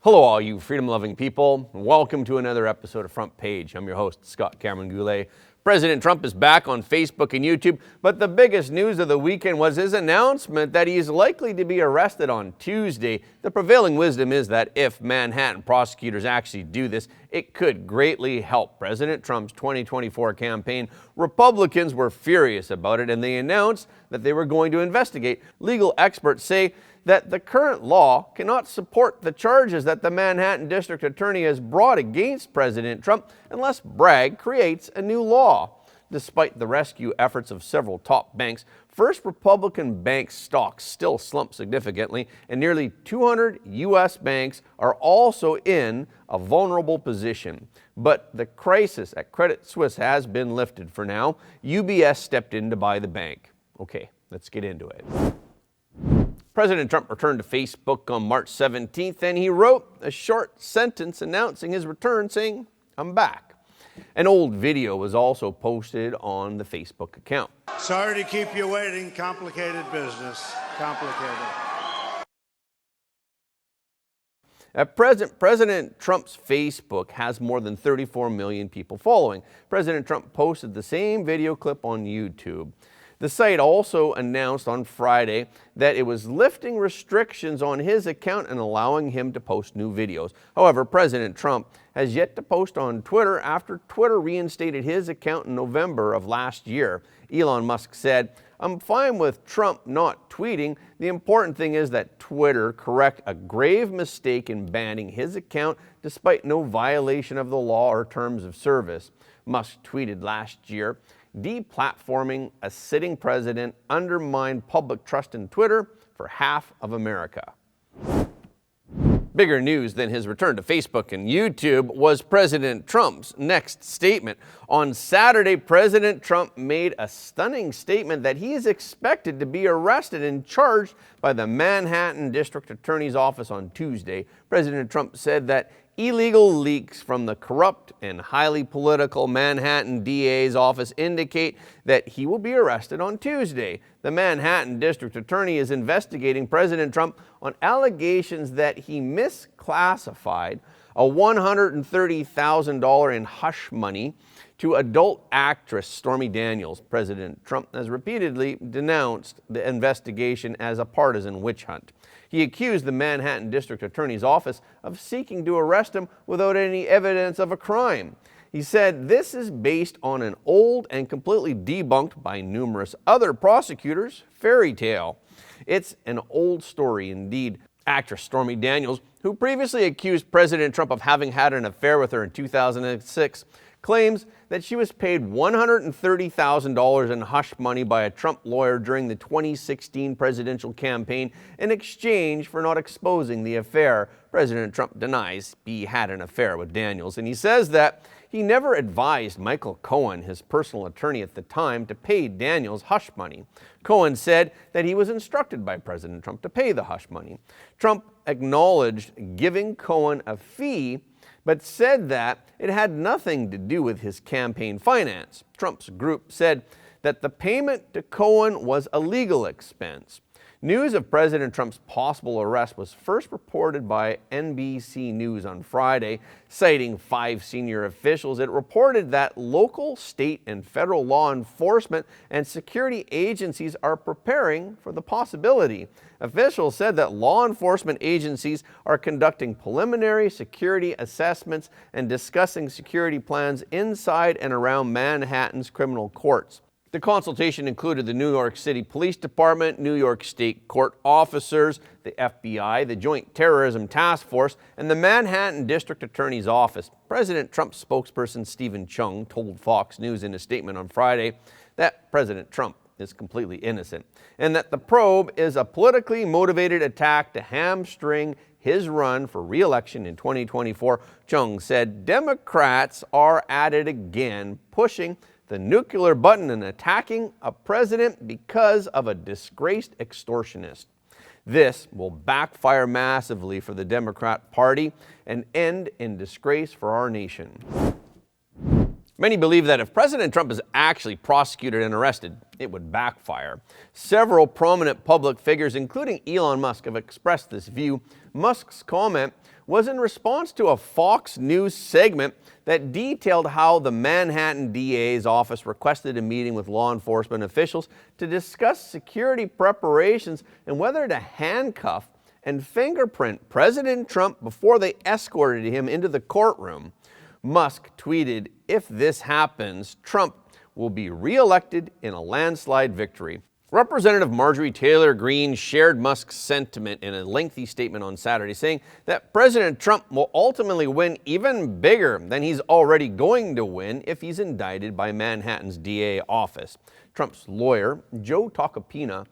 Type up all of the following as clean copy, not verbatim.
Hello, all you freedom-loving people. Welcome to another episode of Front Page. I'm your host, Scott Cameron Goulet. President Trump is back on Facebook and YouTube, but the biggest news of the weekend was his announcement that he is likely to be arrested on Tuesday. The prevailing wisdom is that if Manhattan prosecutors actually do this, it could greatly help President Trump's 2024 campaign. Republicans were furious about it, and they announced that they were going to investigate. Legal experts say that the current law cannot support the charges that the Manhattan District Attorney has brought against President Trump unless Bragg creates a new law. Despite the rescue efforts of several top banks, First Republican Bank stocks still slump significantly, and nearly 200 U.S. banks are also in a vulnerable position. But the crisis at Credit Suisse has been lifted for now. UBS stepped in to buy the bank. Okay, let's get into it. President Trump returned to Facebook on March 17th, and he wrote a short sentence announcing his return, saying, "I'm back." An old video was also posted on the Facebook account. Sorry to keep you waiting. Complicated business. Complicated. At present, President Trump's Facebook has more than 34 million people following. President Trump posted the same video clip on YouTube. The site also announced on Friday that it was lifting restrictions on his account and allowing him to post new videos. However, President Trump has yet to post on Twitter after Twitter reinstated his account in November of last year. Elon Musk said, "I'm fine with Trump not tweeting. The important thing is that Twitter correct a grave mistake in banning his account despite no violation of the law or terms of service." Musk tweeted last year, "Deplatforming a sitting president undermined public trust in Twitter for half of America." Bigger news than his return to Facebook and YouTube was President Trump's next statement. On Saturday, President Trump made a stunning statement that he is expected to be arrested and charged by the Manhattan District Attorney's Office on Tuesday. President Trump said that illegal leaks from the corrupt and highly political Manhattan DA's office indicate that he will be arrested on Tuesday. The Manhattan District Attorney is investigating President Trump on allegations that he misclassified a $130,000 in hush money to adult actress Stormy Daniels. President Trump has repeatedly denounced the investigation as a partisan witch hunt. He accused the Manhattan District Attorney's Office of seeking to arrest him without any evidence of a crime. He said this is based on an old and completely debunked by numerous other prosecutors fairy tale. It's an old story indeed. Actress Stormy Daniels, who previously accused President Trump of having had an affair with her in 2006, claims that she was paid $130,000 in hush money by a Trump lawyer during the 2016 presidential campaign in exchange for not exposing the affair. President Trump denies he had an affair with Daniels, and he says that he never advised Michael Cohen, his personal attorney at the time, to pay Daniels hush money. Cohen said that he was instructed by President Trump to pay the hush money. Trump acknowledged giving Cohen a fee, but said that it had nothing to do with his campaign finance. Trump's group said that the payment to Cohen was a legal expense. News of President Trump's possible arrest was first reported by NBC News on Friday, citing 5 senior officials. It reported that local, state, and federal law enforcement and security agencies are preparing for the possibility. Officials said that law enforcement agencies are conducting preliminary security assessments and discussing security plans inside and around Manhattan's criminal courts. The consultation included the New York City Police Department, New York State court officers, the FBI, the Joint Terrorism Task Force, and the Manhattan District Attorney's Office. President Trump's spokesperson Stephen Chung told Fox News in a statement on Friday that President Trump is completely innocent and that the probe is a politically motivated attack to hamstring his run for re-election in 2024. Chung said Democrats are at it again, pushing the nuclear button and attacking a president because of a disgraced extortionist. This will backfire massively for the Democrat Party and end in disgrace for our nation. Many believe that if President Trump is actually prosecuted and arrested, it would backfire. Several prominent public figures, including Elon Musk, have expressed this view. Musk's comment was in response to a Fox News segment that detailed how the Manhattan DA's office requested a meeting with law enforcement officials to discuss security preparations and whether to handcuff and fingerprint President Trump before they escorted him into the courtroom. Musk tweeted, "If this happens, Trump will be re-elected in a landslide victory." Representative Marjorie Taylor Greene shared Musk's sentiment in a lengthy statement on Saturday, saying that President Trump will ultimately win even bigger than he's already going to win if he's indicted by Manhattan's DA office. Trump's lawyer, Joe Tacopina,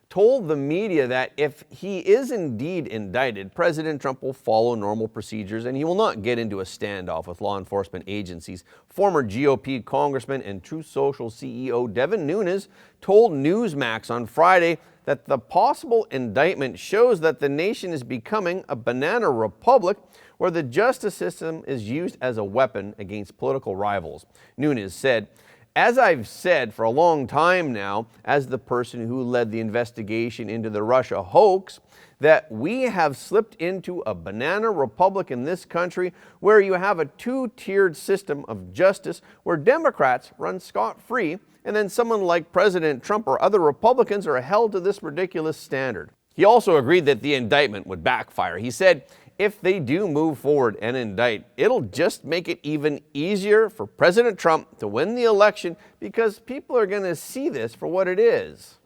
told the media that if he is indeed indicted, President Trump will follow normal procedures and he will not get into a standoff with law enforcement agencies. Former GOP Congressman and Truth Social CEO Devin Nunes told Newsmax on Friday that the possible indictment shows that the nation is becoming a banana republic where the justice system is used as a weapon against political rivals. Nunes said, "As I've said for a long time now, as the person who led the investigation into the Russia hoax, that we have slipped into a banana republic in this country where you have a two-tiered system of justice where Democrats run scot-free and then someone like President Trump or other Republicans are held to this ridiculous standard." He also agreed that the indictment would backfire. He said, "If they do move forward and indict, it'll just make it even easier for President Trump to win the election because people are going to see this for what it is."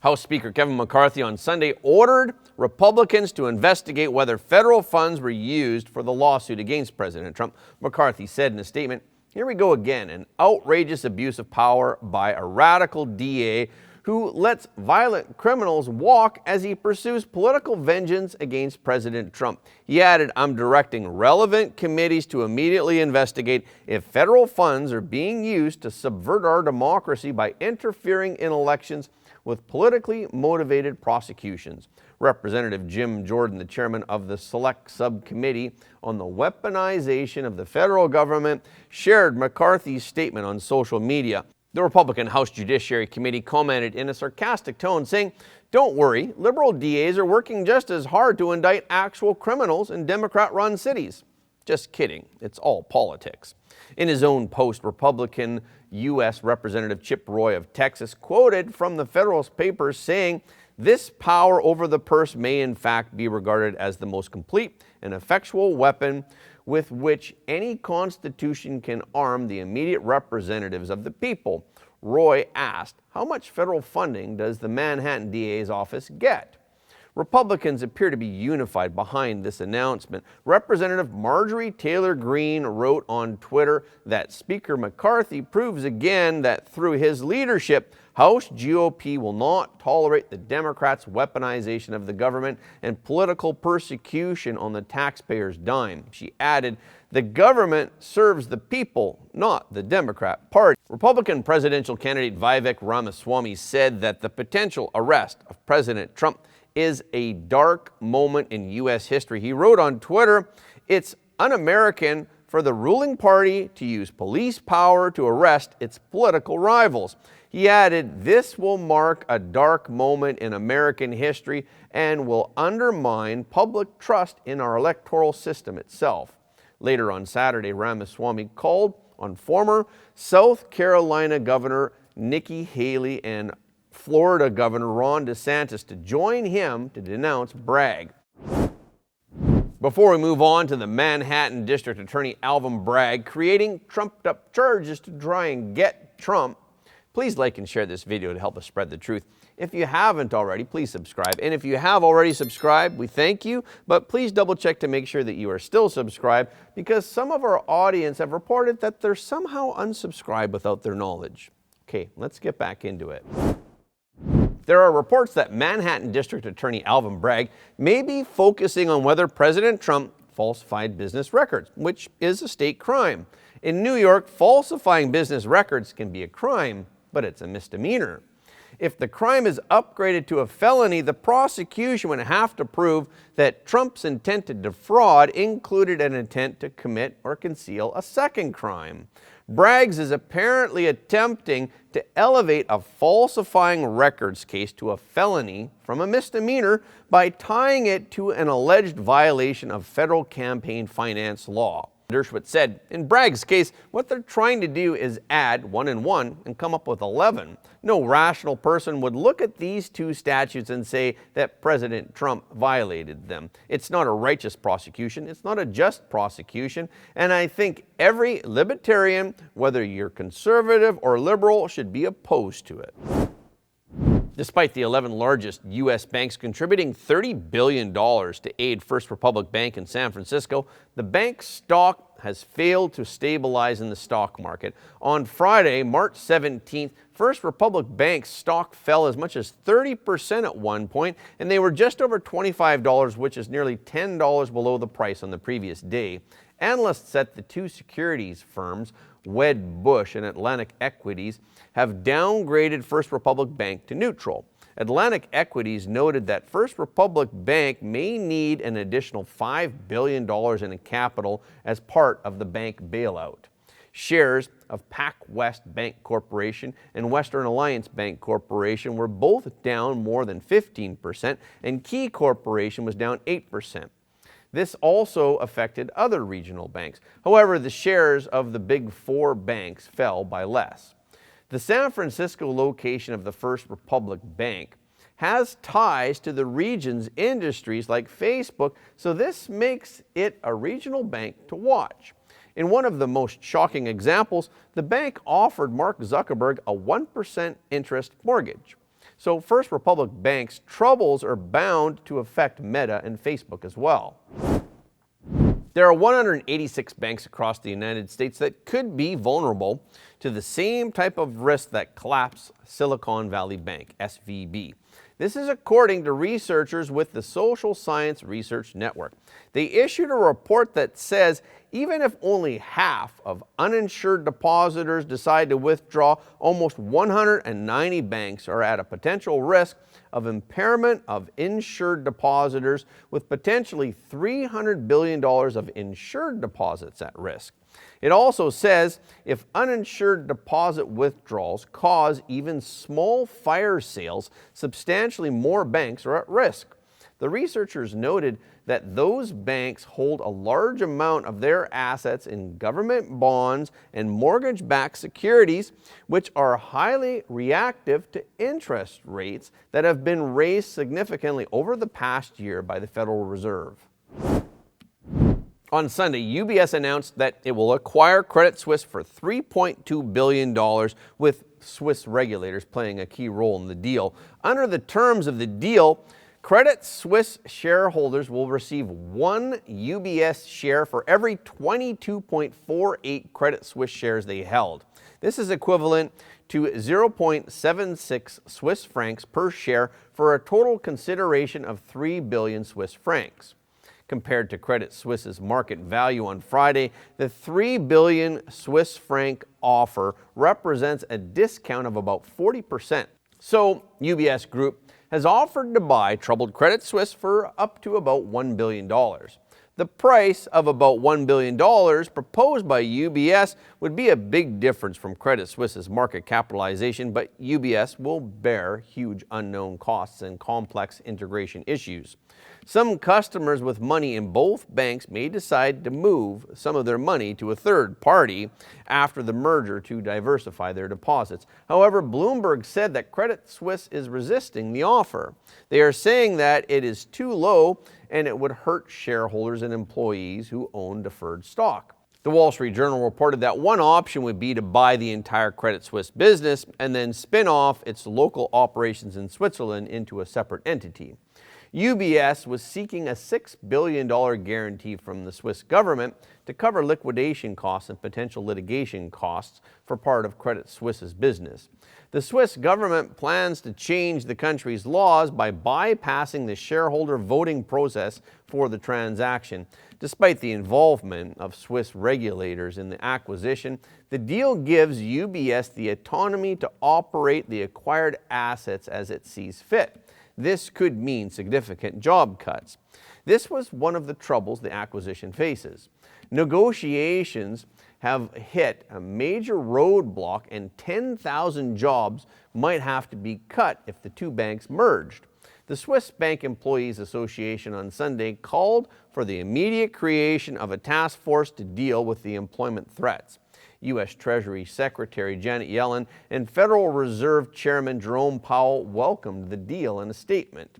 House Speaker Kevin McCarthy on Sunday ordered Republicans to investigate whether federal funds were used for the lawsuit against President Trump. McCarthy said in a statement, "Here we go again, an outrageous abuse of power by a radical DA who lets violent criminals walk as he pursues political vengeance against President Trump." He added, "I'm directing relevant committees to immediately investigate if federal funds are being used to subvert our democracy by interfering in elections with politically motivated prosecutions." Representative Jim Jordan, the chairman of the Select Subcommittee on the Weaponization of the Federal Government, shared McCarthy's statement on social media. The Republican House Judiciary Committee commented in a sarcastic tone, saying, "Don't worry, liberal DAs are working just as hard to indict actual criminals in Democrat-run cities." Just kidding, it's all politics. In his own post, Republican U.S. Representative Chip Roy of Texas quoted from the Federalist Papers saying, "This power over the purse may in fact be regarded as the most complete and effectual weapon with which any constitution can arm the immediate representatives of the people." Roy asked, "How much federal funding does the Manhattan DA's office get?" Republicans appear to be unified behind this announcement. Representative Marjorie Taylor Greene wrote on Twitter that Speaker McCarthy proves again that through his leadership, House GOP will not tolerate the Democrats' weaponization of the government and political persecution on the taxpayers' dime. She added, "The government serves the people, not the Democrat Party." Republican presidential candidate Vivek Ramaswamy said that the potential arrest of President Trump is a dark moment in U.S. history. He wrote on Twitter, "It's un-American for the ruling party to use police power to arrest its political rivals." He added, "This will mark a dark moment in American history and will undermine public trust in our electoral system itself." Later on Saturday, Ramaswamy called on former South Carolina Governor Nikki Haley and Florida Governor Ron DeSantis to join him to denounce Bragg. Before we move on to the Manhattan District Attorney Alvin Bragg creating trumped-up charges to try and get Trump, please like and share this video to help us spread the truth. If you haven't already, please subscribe. And if you have already subscribed, we thank you, but please double check to make sure that you are still subscribed because some of our audience have reported that they're somehow unsubscribed without their knowledge. Okay, let's get back into it. There are reports that Manhattan District Attorney Alvin Bragg may be focusing on whether President Trump falsified business records, which is a state crime. In New York, falsifying business records can be a crime, but it's a misdemeanor. If the crime is upgraded to a felony, the prosecution would have to prove that Trump's intent to defraud included an intent to commit or conceal a second crime. Bragg is apparently attempting to elevate a falsifying records case to a felony from a misdemeanor by tying it to an alleged violation of federal campaign finance law. Dershowitz said, in Bragg's case, what they're trying to do is add 1 and 1 and come up with 11. No rational person would look at these two statutes and say that President Trump violated them. It's not a righteous prosecution. It's not a just prosecution. And I think every libertarian, whether you're conservative or liberal, should be opposed to it. Despite the 11 largest U.S. banks contributing $30 billion to aid First Republic Bank in San Francisco, the bank's stock has failed to stabilize in the stock market. On Friday, March 17th, First Republic Bank's stock fell as much as 30% at one point, and they were just over $25, which is nearly $10 below the price on the previous day. Analysts at the two securities firms, Wedbush and Atlantic Equities, have downgraded First Republic Bank to neutral. Atlantic Equities noted that First Republic Bank may need an additional $5 billion in capital as part of the bank bailout. Shares of PacWest Bank Corporation and Western Alliance Bank Corporation were both down more than 15%, and Key Corporation was down 8%. This also affected other regional banks. However, the shares of the big four banks fell by less. The San Francisco location of the First Republic Bank has ties to the region's industries like Facebook, so this makes it a regional bank to watch. In one of the most shocking examples, the bank offered Mark Zuckerberg a 1% interest mortgage. So First Republic Bank's troubles are bound to affect Meta and Facebook as well. There are 186 banks across the United States that could be vulnerable to the same type of risk that collapsed Silicon Valley Bank, SVB. This is according to researchers with the Social Science Research Network. They issued a report that says even if only half of uninsured depositors decide to withdraw, almost 190 banks are at a potential risk of impairment of insured depositors, with potentially $300 billion of insured deposits at risk. It also says if uninsured deposit withdrawals cause even small fire sales, substantially more banks are at risk. The researchers noted that those banks hold a large amount of their assets in government bonds and mortgage-backed securities, which are highly reactive to interest rates that have been raised significantly over the past year by the Federal Reserve. On Sunday, UBS announced that it will acquire Credit Suisse for $3.2 billion, with Swiss regulators playing a key role in the deal. Under the terms of the deal, Credit Suisse shareholders will receive one UBS share for every 22.48 Credit Suisse shares they held. This is equivalent to 0.76 Swiss francs per share for a total consideration of 3 billion Swiss francs. Compared to Credit Suisse's market value on Friday, the 3 billion Swiss franc offer represents a discount of about 40%. So UBS Group has offered to buy troubled Credit Suisse for up to about $1 billion. The price of about $1 billion proposed by UBS would be a big difference from Credit Suisse's market capitalization, but UBS will bear huge unknown costs and complex integration issues. Some customers with money in both banks may decide to move some of their money to a third party after the merger to diversify their deposits. However, Bloomberg said that Credit Suisse is resisting the offer. They are saying that it is too low and it would hurt shareholders and employees who own deferred stock. The Wall Street Journal reported that one option would be to buy the entire Credit Suisse business and then spin off its local operations in Switzerland into a separate entity. UBS was seeking a $6 billion guarantee from the Swiss government to cover liquidation costs and potential litigation costs for part of Credit Suisse's business. The Swiss government plans to change the country's laws by bypassing the shareholder voting process for the transaction. Despite the involvement of Swiss regulators in the acquisition, the deal gives UBS the autonomy to operate the acquired assets as it sees fit. This could mean significant job cuts. This was one of the troubles the acquisition faces. Negotiations have hit a major roadblock, and 10,000 jobs might have to be cut if the two banks merged. The Swiss Bank Employees Association on Sunday called for the immediate creation of a task force to deal with the employment threats. U.S. Treasury Secretary Janet Yellen and Federal Reserve Chairman Jerome Powell welcomed the deal in a statement.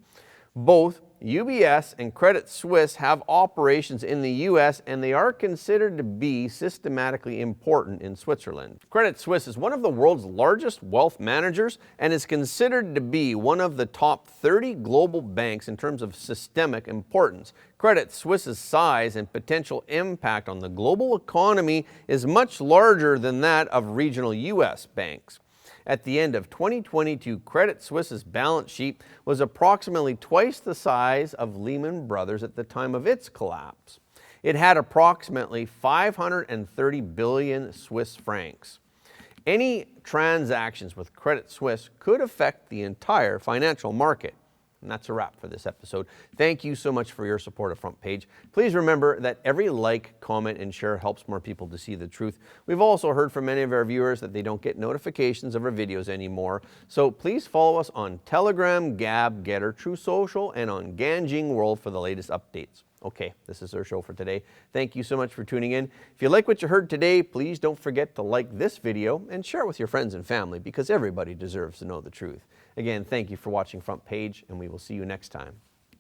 Both UBS and Credit Suisse have operations in the U.S., and they are considered to be systematically important in Switzerland. Credit Suisse is one of the world's largest wealth managers and is considered to be one of the top 30 global banks in terms of systemic importance. Credit Suisse's size and potential impact on the global economy is much larger than that of regional U.S. banks. At the end of 2022, Credit Suisse's balance sheet was approximately twice the size of Lehman Brothers at the time of its collapse. It had approximately 530 billion Swiss francs. Any transactions with Credit Suisse could affect the entire financial market. And that's a wrap for this episode. Thank you so much for your support of Front Page. Please remember that every like, comment, and share helps more people to see the truth. We've also heard from many of our viewers that they don't get notifications of our videos anymore. So please follow us on Telegram, Gab, Getter, True Social, and on Ganjing World for the latest updates. Okay, this is our show for today. Thank you so much for tuning in. If you like what you heard today, please don't forget to like this video and share it with your friends and family, because everybody deserves to know the truth. Again, thank you for watching Front Page, and we will see you next time.